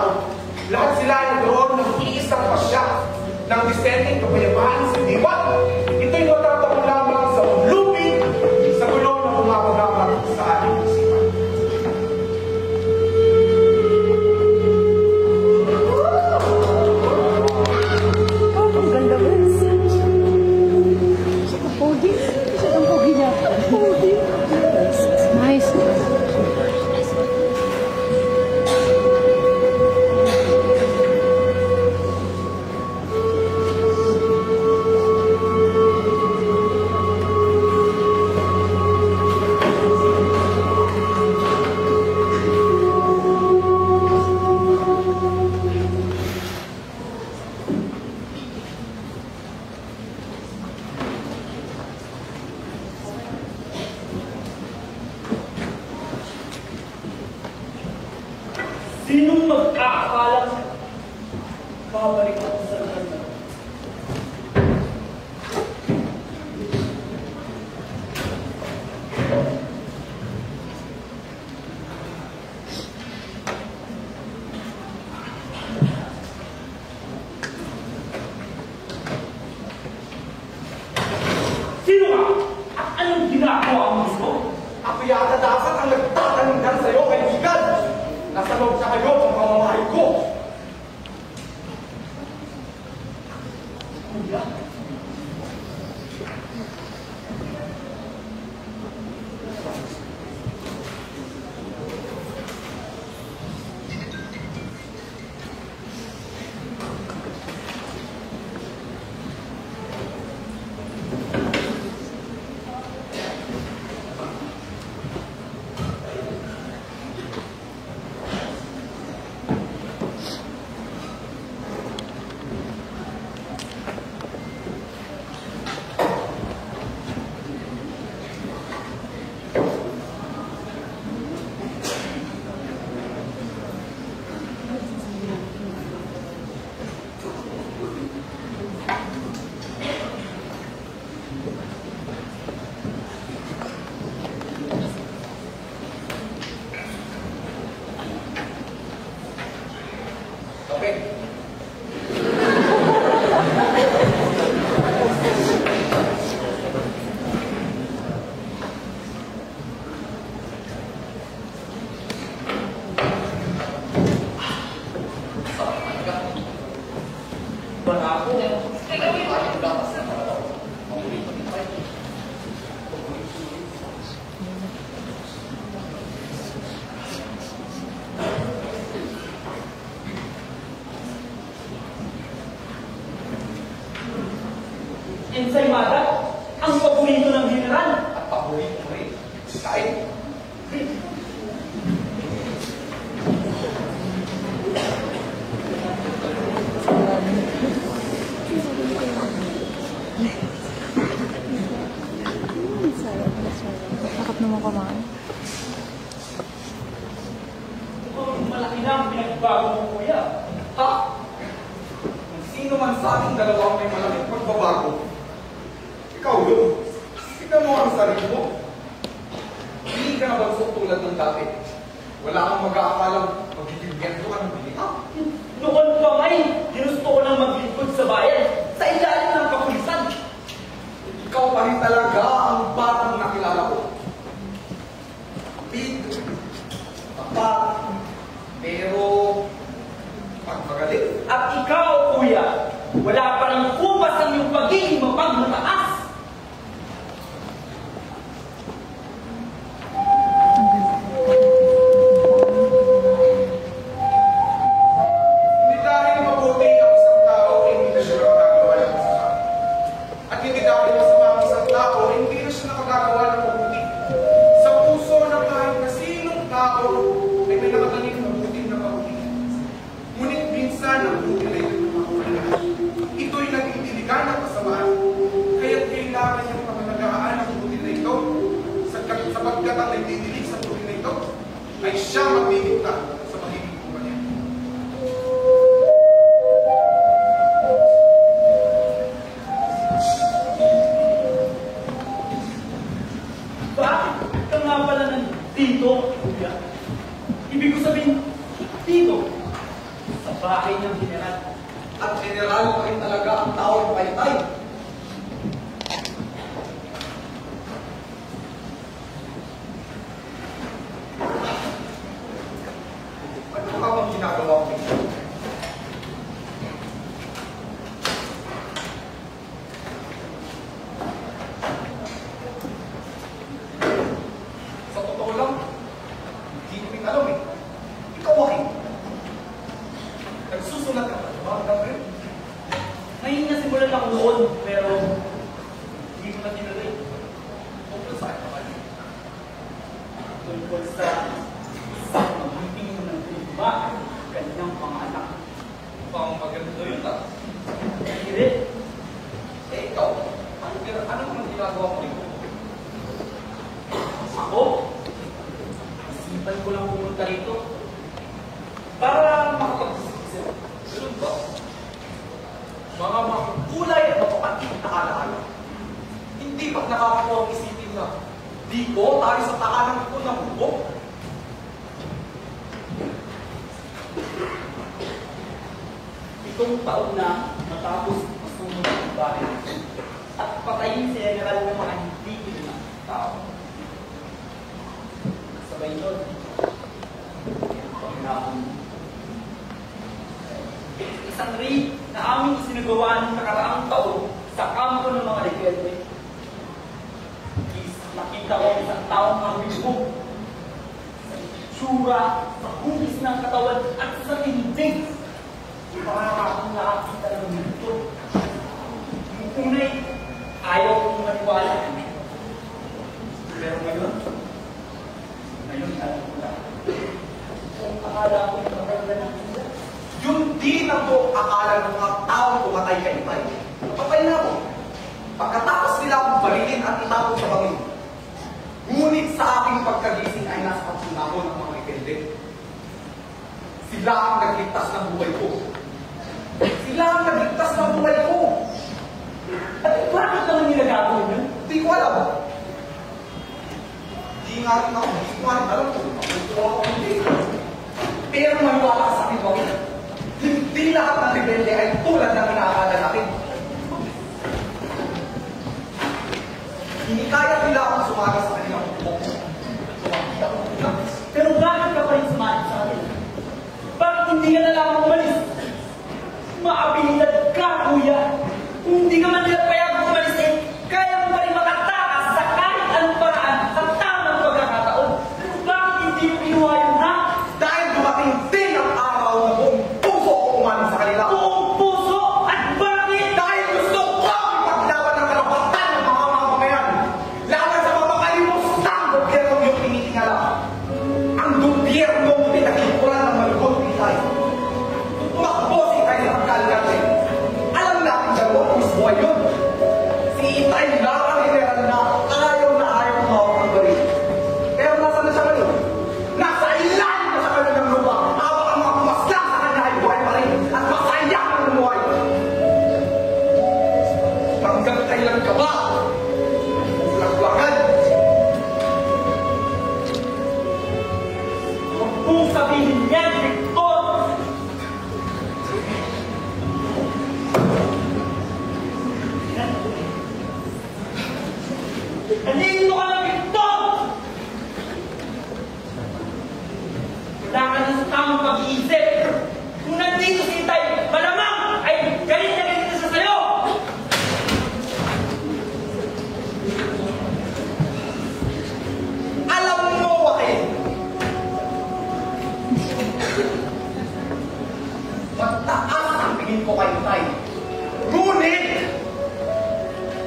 tao. Lahat sila ay nagkaroon ng iisang pasya ng disenteng kapayapaan sa diwan. Ito'y matatapon lamang sa lupin sa gulo ng mga pagkakat sa ating isipan. Ang ganda ba? Siya ang pogi. Siya ang pogi niya. Pogi. Nice. Sinong mag-aakalang babalik ako sa kanya? Sino ka? At anong ginagawa mo gusto? Ako yata dapat ang nagtatanunggan sa'yo, kaibigan. Nasa loob sa kayo ang pamamahay ko. Kuya? Okay. Ensaymada, ang paborito ng general. At paborito mo rin. Kain. Sakap naman kumain. Malaki na ang pinagbago mo, kuya. Ha? Kung sino man sa ating dalawang may malaking pagbabago, ikaw yun. Tignan mo ang sarili mo. Hindi ka na bagsok tulad ng dati. Wala kang mag-aakalang magiging gento ka ng bilita. Noon pa may ginusto ko lang maglingkod sa bayan sa ilalim ng kapulisan. Ikaw pa rin talaga ang batang nakilala ko. Big, tapat, pero pagmagaling. At ikaw, kuya, wala pa ng kupas ang iyong pagiging mapagmataas. Hindi dahil mabuti ang isang tao, hindi na siya nakagagawa ng masama. At hindi dahil masama ang isang tao, hindi na siya nakagagawa ng mabuti. Sa puso ng kahit na sinong tao, ay may nakatanim na buti na mabuti. Ngunit minsan ang buti na ito lumawala. Ito'y nagtitiligan ng kasamaan, kaya't kailangan niyang pangalagaan ang buti na ito, sapagkat ang nagtitilig sa buti na ito, ay siya magbibigta sa pagiging kumpanya. Bakit ka nga pala nandito, kuya? Ibig ko sabihin, dito. bahay ng general. At general pa rin talaga ang taong Taytay. Ano ka bang ginagawa ko? Sa totoo lang, hindi ko rin alam eh. Ikaw akin. Nagsusulat ka ba? Gabriel? Ngayon nasimulan ako noon, pero hindi ko na tinuloy. Tungkol saan ka kayo? Tungkol sa isang magiging ng lima, kanyang mga anak. Pang maganda yun ah. Hindi. Eh ikaw, ano naman ginagawa mo dito? Ako, isipan ko lang pumunta rito para makapag-isip. Ganun ba? Mga makulay at mapapakit na alaala. Hindi ba't nakakakuha ang isipin na dito tayo sa takalang ito ng hubog? Itong taon na matapos masunod ang bahay at patayin si General ng mga hindi na tao. Sabay doon, pangnahon. Isang raid na aming isinagawa ng nakaraang taon sa kampo ng mga rebelde. Nakita ko isang taong magbibog sa itsura, sa hugis ng katawan at sa tindig. Para akong nakakita ng dito. Yung unay, ayaw kong maniwala. Pero ngayon, alam ko na. Kung akala ko yung maganda ng sila. Yun din ang buong akala ng mga taong pumatay kay Tay. Napatay na ako. Pagkatapos nila akong barilin at itapon sa bangin. Ngunit sa aking pagkagising ay nasa pagsunahon ng mga rebelde. Sila ang nagligtas ng buhay ko. Sila ang nagligtas ng buhay ko. At bakit naman nila gagawin yun? Hindi ko alam. Hindi nga rin ako. Hindi ko nga rin alam kung makukuha ko hindi. Pero maniwala ka sa akin, Wawin. Hindi lahat ng rebelde ay tulad ng inaakala natin. Hindi kaya nila akong sumaga sa kanilang bubok. Sumakit ako ng nangis. Pero bakit ka pa rin sumali sa atin? Bakit hindi ka na lang umalis? Maabilidad ka, kuya. Kung hindi ka man nila payag umalis eh, kaya mo pa rin makatakas sa kahit anong paraan sa tamang pagkakataon. Pero bakit hindi mo ginawa yun, ha? Dahil dumating din ang araw na buong puso ko umamin sa kanila. Buong puso! At bakit? Dahil gusto ko ipaglaban ng karapatan ng mga mamamayan. Laban sa mga makalimutan gobyernong yung tinitingala. Ang gobyernong pinagkipuran ng malugod Pilay. Tumakbo si Itay sa pagkalagate. Alam natin dalawa kung gusto ay yun. Si Itay lang ang general na ayaw mawag ng baril. Pero nasa na siya ngayon? Nasa ilalim na sa kanilang lupa. Habang ang mga pumaslang sa kanya ay buhay pa rin. At masaya ang lumuhay. Hanggang kailan ka ba? Lagwagan. Huwag mong sabihin yan, Victor! Nandito ka na, Victor! Wala ka na sa tamang pag-iisip. Kung nandito si Itay, malamang ay galit na galit na siya sa'yo! Alam mo, Joaquin, mataas ang tingin ko kay Tay. Ngunit,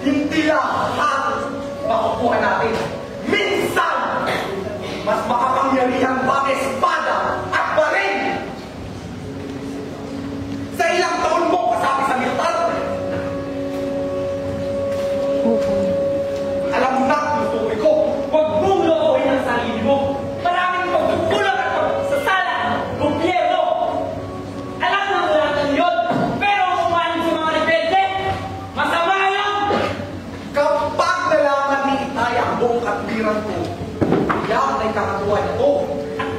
hindi lahat makukuha natin. Minsan, mas makapangyarihan pa ang espada at baril. Sa ilang taon mo kasabi sa militar, alam mo na ang tutuloy ko. Huwag mong loohin ang sarili mo. Maraming pagkukulang at pagsasala. Gobyerno! Alam mo ang lahat ng yun. Pero kumain sa mga rebelde. Masama yun! Kapag nalaman ni Itay ang buong katwiran ko, yan ay kakatuwa nito. At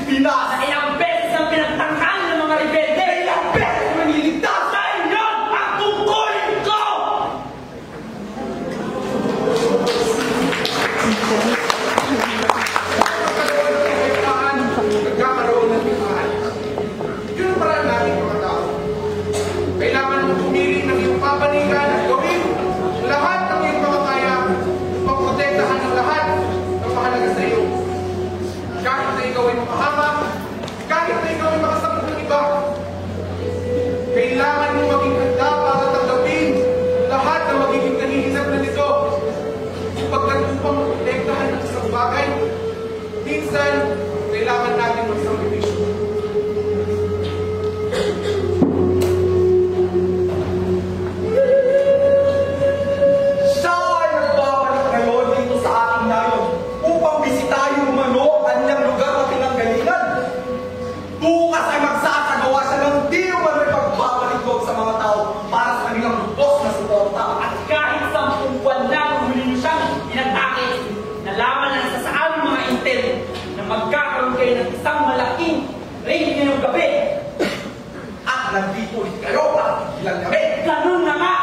Pilipinas! Na ilang beses ang pinagtangkal ng mga rebelde. Ilang beses na nililigtas! Dahil yun ang tungkulin ko! Nagkakaroon ng timaan. Yun ang paraan natin mga tao. Kailangan mong pumili ng iyong papanigan at gawin lahat ng iyong makakaya upang protektahan ang lahat ng mahalaga sa iyo. Kahit na ikaw ay makahamak, kahit na ikaw ay makasakot ng iba, kailangan mong maging handa para tanggapin lahat ng magiging kahihinat na nito. Pagkat upang protektahan ang isang bagay, minsan, kailangan natin magsakripisyo. Siya ay nagbabalik ngayon dito sa ating nayon upang bisitahin umano ang kanyang lugar na pinanggalingan. Bukas ay magsasagawa siya ng di umano ay pagbabalik doon sa mga tao para sa kanilang lubos na suporta. At kahit 10 buwan na huli niyo siyang inatake, nalaman na sa aming mga intel na magkakaroon kayo ng isang malaking raid ngayong gabi. At nandito ulit kayo at ilang kami. Ganun na nga!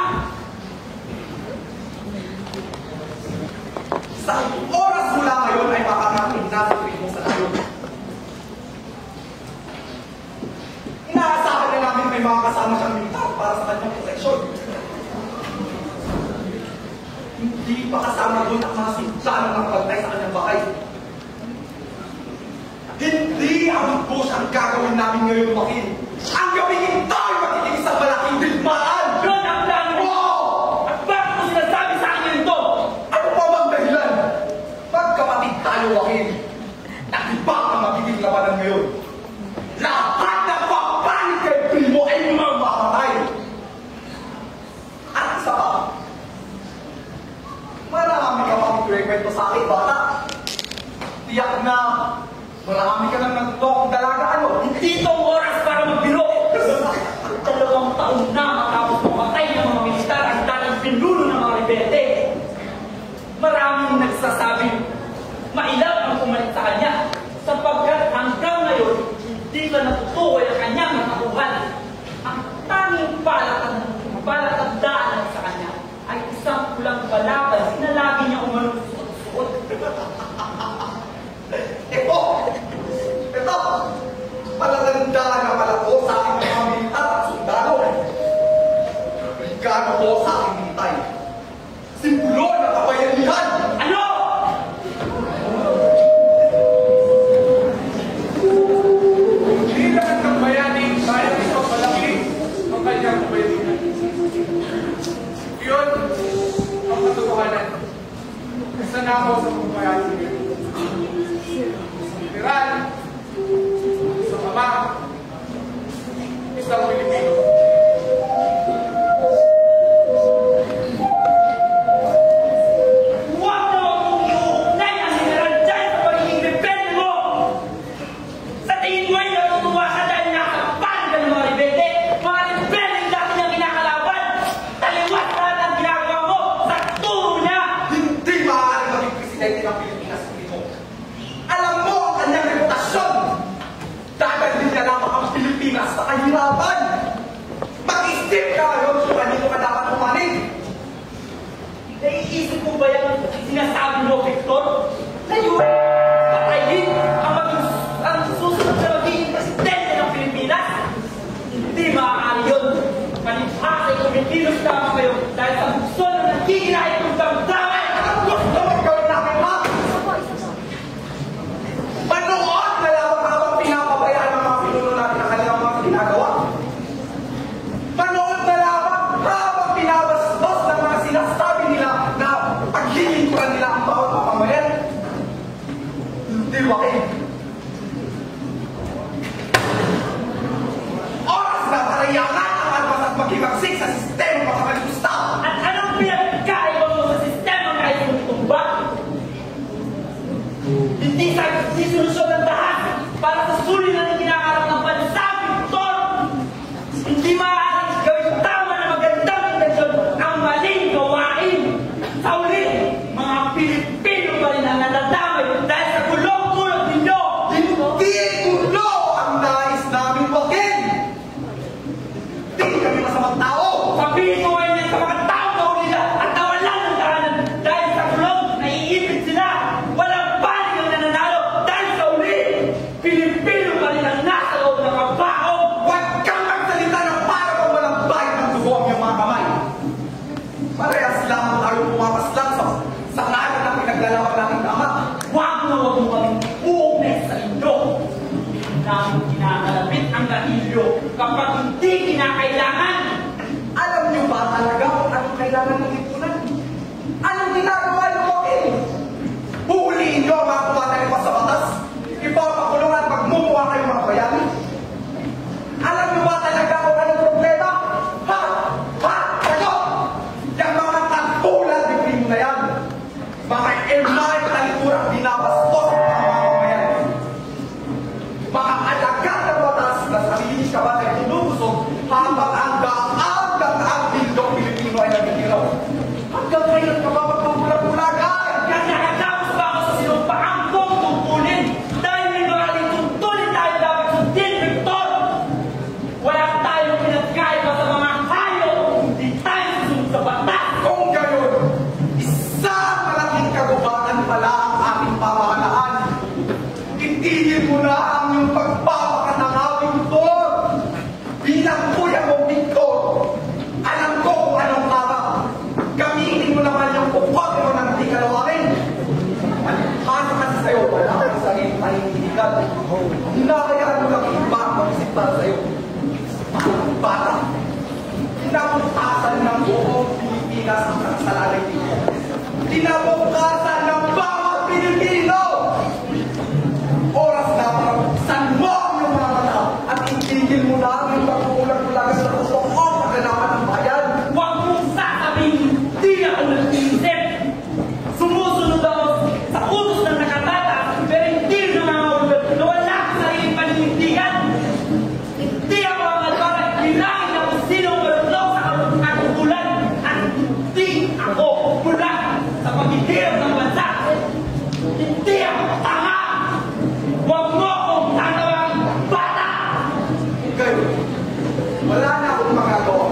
Sa oras mula ngayon ay makakapit na sa mo sa nayon. Inaasahan na namin may mga kasama siyang militar para sa kanyang proteksyon. Hindi pa kasama doon ang mga sundalo ng bantay sa kanyang bahay. Hindi ang push ang gagawin namin ngayon, Joaquin. Ang gawin ito ay magiging isang malaking digmaan! Yun ang plano mo! Wow! At bakit mo sinasabi sa akin ito? Ano pa bang dahilan? Magkapatid tayo, Joaquin. Nakiba ang magiging labanan ngayon. Lahat ng papalit kay Primo ay mamamatay. At isa pa, marami ka pang kwento sa akin, bata. Tiyak na marami ka nang nagtokong dalaga, ano? Hindi itong oras para magbiro! 2 taon na matapos mamatay ng mga militar ang dating pinuno ng mga rebelde. Maraming nagsasabing mailaw ang pumalit sa kanya sapagkat hanggang ngayon hindi pa natutukoy ang kanyang nakatuhan. Ang tanging palatandaan sa kanya ay isang pulang balabas na lagi niya umanong suot-suot. Ito, palatandaan na pala po sa aking mga militar at sundalo. Brigado po sa aking militay. Simbolo ng kabayanihan. Ano? Hindi naman ng bayani kaya ito palaki ang kanyang kabayanihan. Yun ang katotohanan. Isa na ako sa mga bayani ngayon. Isang literal, isang ama, isang Pilipino. Huwag na akong iuugnay ang general dyan sa pagiging rebelde mo! Sa tingin mo ay natutuwa ka dahil nakapan ka ng mga rebelde? Mga rebelde yung dati niyang kinakalaban! Taliwas lahat ang ginagawa mo sa turo niya! Hindi maaaring maging presidente ng Pilipinas Pilipino. Alam mo ang kanyang reputasyon. Dadalhin niya lamang ang Pilipinas sa kahirapan. Mag-isip ka ngayon kung kanino ka dapat umanin. Naiisip mo ba yung sinasabi mo, Victor? Na yun, patayin ang susunod na magiging presidente ng Pilipinas? Hindi maaari yun. Malibhasa yung Pilipinos tama kayo dahil sa bukso na nagkikinahin kong damdamin! Gusto mo gawin namin, ha? Manood na lamang habang pinapabayaan ng mga pinuno natin ang kanilang mga ginagawa. Manood na lamang habang pinabasbas ng mga sinasabi nila na paglilingkuran nila ang bawat mamamayan. Hindi, Joaquin. Oras na para iangat ang armas at makimagsik sa sistema pagkakalimusta. At anong pinagkaiba mo sa sistema kahit yung tumba? Hindi solusyon ng lahat para sa sulit na kinakarap ng bansa, Victor! Hindi maaaring gawin tama na magandang intensyon ang maling gawain! Sa uli, mga Pilipino pa rin ang nadadamay dahil sa gulong tulad ninyo! Hindi Itigil mo na ang iyong pagpapakanangawing ito. Bilang kuya mo, Victor, alam ko kung anong tama. Gamitin mo naman yung pupot mo ng hindi ka nawarin. Ano kasi sa'yo, wala kang sarili panindigan. Hinahayaan mo lang iba ang mag-isip para sa'yo. Parang bata. Kinabukasan ng buong Pilipinas ang nakasalalay dito. Kinabukasan ng bawat Pilipino! Oras na para buksan mo ang iyong mga mata at itigil mo na ang iyong pagkukulang-kulagan sa totoong kaganapan ng bayan. Huwag mong sasabihin, di ako nag-iisip. Sumusunod ako sa utos ng nakatata, pero hindi nangangahulugan na wala akong sariling paninindigan. Hindi ako ang albaran, hinangin ako sinong malulong sa katutulan at hindi ako bulag sa paghihirap ng bansa. Hindi ako tanga! Huwag mo akong tatawang bata! Kayo, wala na akong magagawa.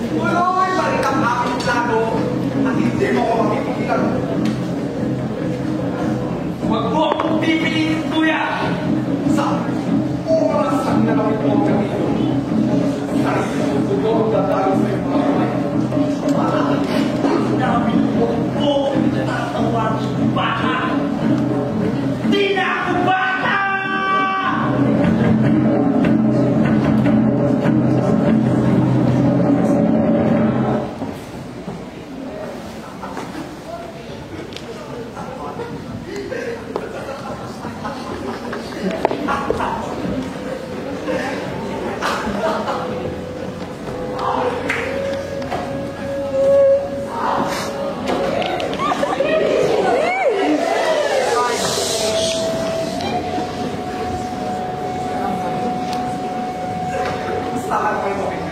Tuloy pa rin ang aking plano at hindi mo ko mapipigilan. Huwag mo akong pipilitin, kuya! Sa oras ang nalawin mo ang kanino. Ay, sinusugo ang dadalo sa iyong mga kamay. Dami mo po tatawag bata! Di na ako bata! Saan kayo mo rin?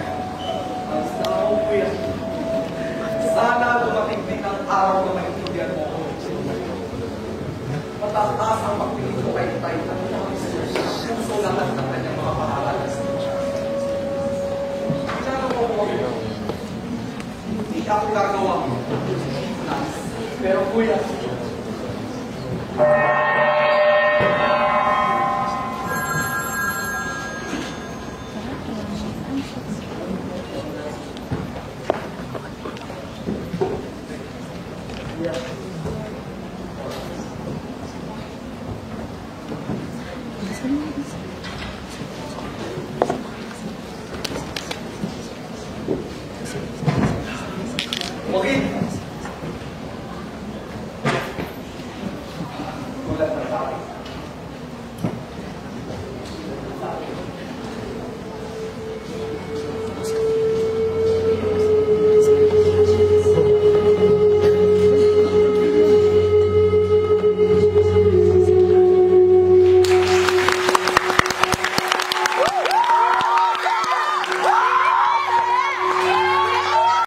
Sana dumating din ang araw na maintindihan mo ako. Mataas ang pagpilit ko kay Tay ng mga puso lahat ng kanyang mga pangalan. Pinano mo ko, hindi ako gagawa. Pero kuya,